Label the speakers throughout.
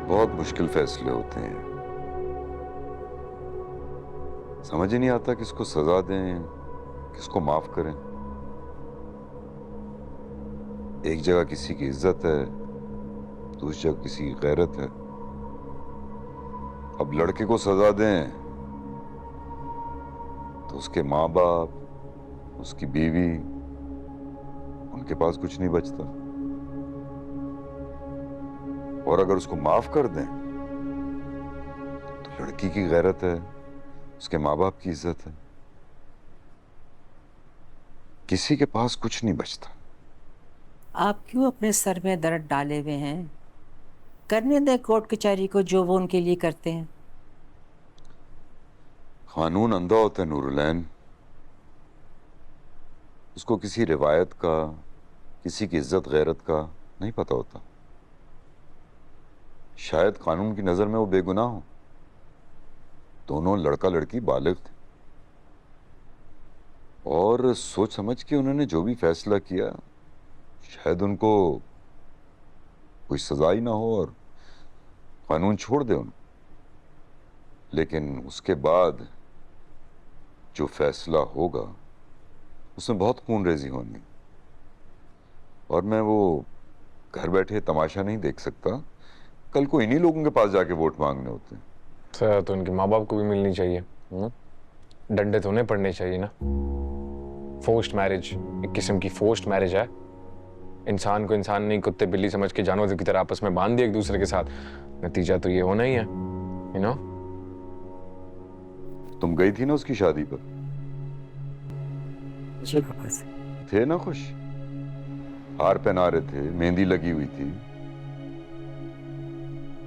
Speaker 1: बहुत मुश्किल फैसले होते हैं। समझ ही नहीं आता किसको सजा दें, किसको माफ करें। एक जगह किसी की इज्जत है, दूसरी जगह किसी की गैरत है। अब लड़के को सजा दें तो उसके माँ बाप, उसकी बीवी, उनके पास कुछ नहीं बचता। और अगर उसको माफ कर दें तो लड़की की गैरत है, उसके माँ बाप की इज्जत है, किसी के पास कुछ नहीं बचता।
Speaker 2: आप क्यों अपने सर में दर्द डाले हुए हैं? करने दें कोर्ट कचहरी को जो वो उनके लिए करते हैं।
Speaker 1: कानून अंधा होता है नूरुलैन। उसको किसी रिवायत का, किसी की इज्जत गैरत का नहीं पता होता। शायद कानून की नजर में वो बेगुनाह हो। दोनों लड़का लड़की बालिग थे और सोच समझ के उन्होंने जो भी फैसला किया, शायद उनको कोई सजा ही ना हो और कानून छोड़ दे उनको। लेकिन उसके बाद जो फैसला होगा उसमें बहुत खूनरेजी होनी, और मैं वो घर बैठे तमाशा नहीं देख सकता। कल को इन्हीं लोगों के पास जाके वोट मांगने होते हैं।
Speaker 3: सर तो उनके माँ बाप को भी मिलनी चाहिए। डंडे तो उन्हें पड़ने चाहिए ना। फोर्स्ड मैरिज एक किस्म की फोर्स्ड मैरिज है। इंसान को इंसान नहीं, कुत्ते बिल्ली समझ के जानवरों की तरह आपस में बांध दिया एक दूसरे के साथ। नतीजा तो ये होना ही है, यू नो।
Speaker 1: तुम गई थी ना उसकी शादी पर?
Speaker 2: जी पापा से।
Speaker 1: थे ना खुश? हार पहना रहे थे, मेहंदी लगी हुई थी।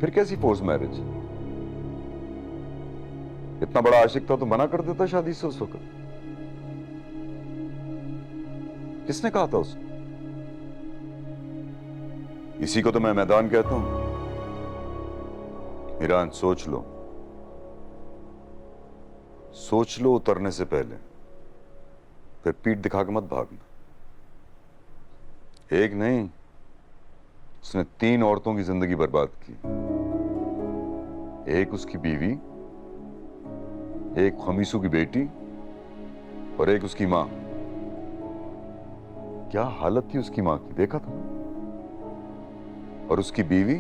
Speaker 1: फिर कैसी फोर्स मैरिज? इतना बड़ा आशिक था तो मना कर देता शादी से उस वक्त। किसने कहा था उसको? इसी को तो मैं मैदान कहता हूं। ईरान, सोच लो, सोच लो उतरने से पहले, फिर पीठ दिखा के मत भागना। एक नहीं, उसने 3 औरतों की जिंदगी बर्बाद की। एक उसकी बीवी, एक खमीसू की बेटी, और एक उसकी मां। क्या हालत थी उसकी मां की, देखा था? और उसकी बीवी,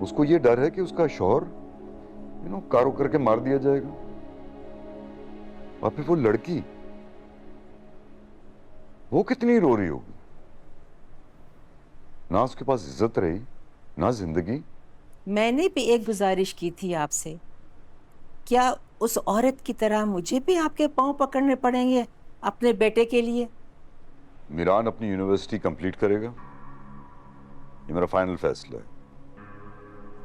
Speaker 1: उसको ये डर है कि उसका शौहर कारो करके मार दिया जाएगा। और फिर वो लड़की, वो कितनी रो रही होगी। ना उसके पास इज्जत रही, ना जिंदगी।
Speaker 2: मैंने भी एक गुजारिश की थी आपसे। क्या उस औरत की तरह मुझे भी आपके पांव पकड़ने पड़ेंगे अपने बेटे के लिए?
Speaker 1: मीरान अपनी यूनिवर्सिटी कंप्लीट करेगा, ये मेरा फाइनल फैसला है।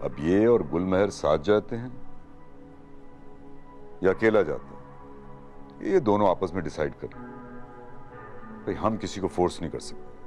Speaker 1: अब ये और गुलमहर साथ जाते हैं या अकेला जाता है, ये दोनों आपस में डिसाइड करें। भाई हम किसी को फोर्स नहीं कर सकते।